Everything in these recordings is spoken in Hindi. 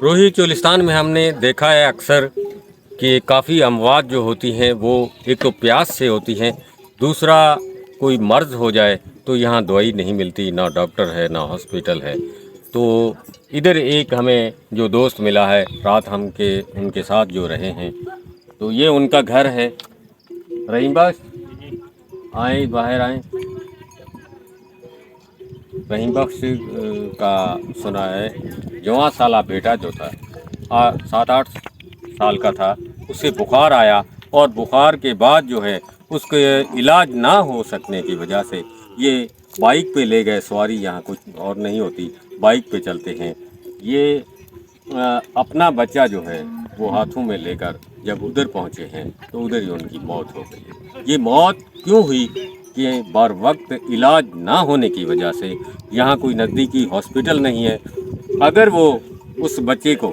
रोही चोलिस्तान में हमने देखा है अक्सर कि काफ़ी अमवात जो होती हैं वो एक तो प्यास से होती हैं, दूसरा कोई मर्ज़ हो जाए तो यहाँ दवाई नहीं मिलती, ना डॉक्टर है ना हॉस्पिटल है। तो इधर एक हमें जो दोस्त मिला है, रात हम के उनके साथ जो रहे हैं, तो ये उनका घर है। रहीम बख्श आए, बाहर आए। रहीम बख्श का सुना है जवां साला बेटा जो था 7-8 साल का था, उसे बुखार आया और बुखार के बाद जो है उसके इलाज ना हो सकने की वजह से ये बाइक पे ले गए। सवारी यहाँ कुछ और नहीं होती, बाइक पे चलते हैं। ये अपना बच्चा जो है वो हाथों में लेकर जब उधर पहुँचे हैं तो उधर ही उनकी मौत हो गई। ये मौत क्यों हुई कि बर वक्त इलाज ना होने की वजह से, यहाँ कोई नज़दीकी हॉस्पिटल नहीं है। अगर वो उस बच्चे को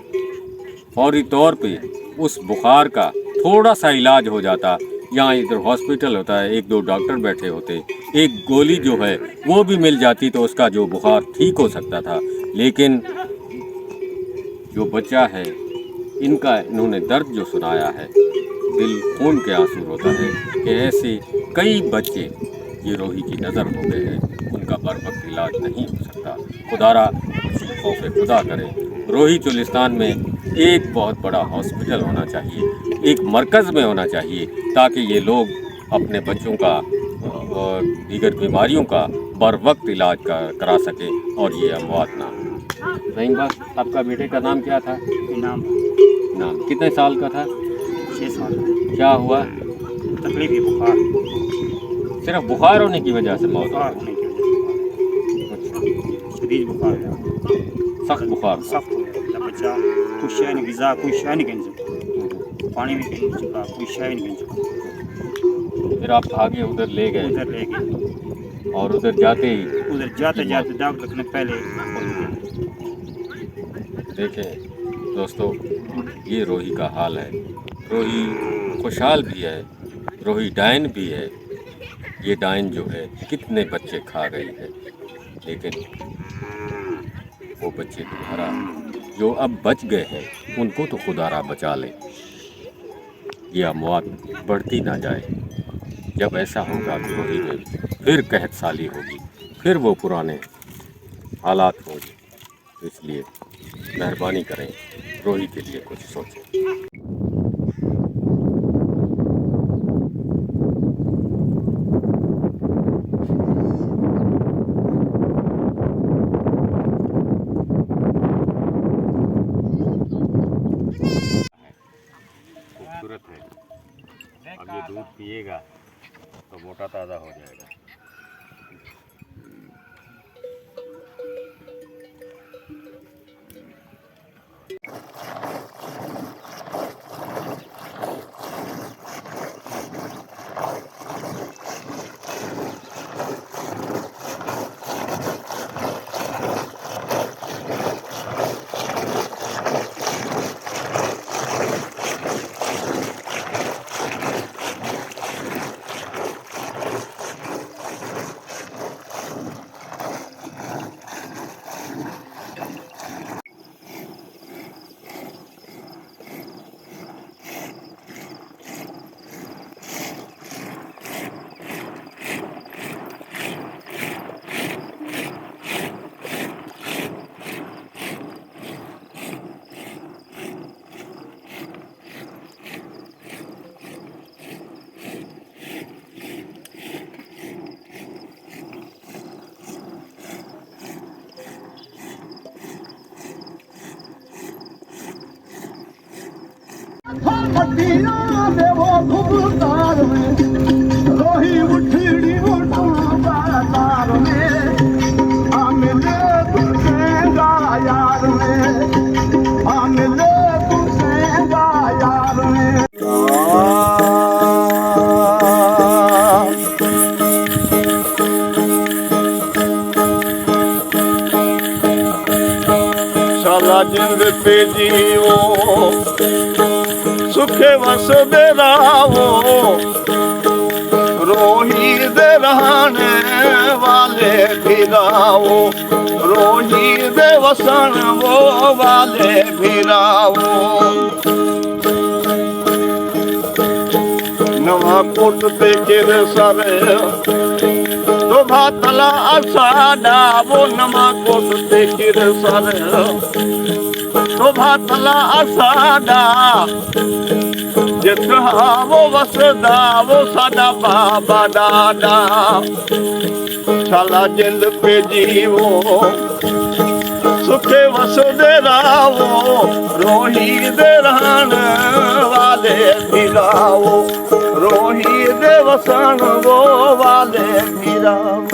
फौरी तौर पे उस बुखार का थोड़ा सा इलाज हो जाता, यहाँ इधर हॉस्पिटल होता है, 1-2 डॉक्टर बैठे होते, एक गोली जो है वो भी मिल जाती तो उसका जो बुखार ठीक हो सकता था। लेकिन जो बच्चा है, इन्होंने दर्द जो सुनाया है, दिल खून के आंसू रोता है कि ऐसे कई बच्चे ये रोही की नज़र हो गए हैं, उनका बर वक्त इलाज नहीं हो सकता। खुदारा कुछ खौफ खुदा करे। रोही चोलिस्तान में एक बहुत बड़ा हॉस्पिटल होना चाहिए, एक मरकज़ में होना चाहिए, ताकि ये लोग अपने बच्चों का और दीगर बीमारियों का बर वक्त इलाज करा सकें और ये अमवात ना हो। रहीम बख्श, आपका बेटे का नाम क्या था? नाम कितने साल का था? 6 साल। क्या हुआ? तकलीफ बुखार, सिर्फ बुखार होने की वजह से मौत? बुखार होने की वजह से शदीद बुखार है, सख्त बुखार? सख्त हो गया बच्चा, कुछ शय नहीं, ग़िज़ा कोई शय नहीं गिन सकता, पानी भी नहीं चुका, कोई शय नहीं गिन सकता। फिर आप भागे उधर ले गए? उधर ले गए और उधर जाते ही जाते डॉक्टर ने पहले देखें दोस्तों, ये रोही का हाल है। रोही खुशहाल भी है, रोही डायन भी है। ये डायन जो है कितने बच्चे खा गई है, लेकिन वो बच्चे दोबारा जो अब बच गए हैं उनको तो खुदारा बचा ले, ये अमवात बढ़ती ना जाए। जब ऐसा होगा तो रोही में फिर कहत साली होगी, फिर वो पुराने हालात होंगे। इसलिए मेहरबानी करें, रोही के लिए कुछ सोचें। खूबसूरत है, अब ये दूध पिएगा तो मोटा ताज़ा हो जाएगा। साला जिंद पे जीवो ਸੁਖੇ ਵਸਦੇ ਰਾਵੋ ਰੋਹੀ ਦੇ ਰਹਿਣ ਵਾਲੇ ਫਿਰਾਓ ਰੋਹੀ ਦੇ ਵਸਣ ਵਾਲੇ ਫਿਰਾਓ ਨਵਾਂ ਕੋਟ ਤੇ ਕਿਰ ਸਰ ਤੋਭਾ ਤਲਾ ਸਾਡਾ ਵੋ ਨਵਾਂ ਕੋਟ ਤੇ ਕਿਰ ਸਰ ਤੋਭਾ ਤਲਾ ਸਾਡਾ ਜਿੱਥੇ ਹਾਵੋ ਵਸਦਾ ਵੋ ਸਾਡਾ ਬਾਬਾ ਦਾਦਾ ਸਾਲਾ ਜਿੰਦ ਪੇ ਜੀਵੋ ਸੁਖੇ ਵਸਦੇ ਰਾਵੋ ਰੋਹੀ ਦੇ ਰਹਿਣ ਵਾਲੇ ਫਿਰਾਓ ਰੋਹੀ ਦੇ ਵਸਣ ਵਾਲੇ ਫਿਰਾਓ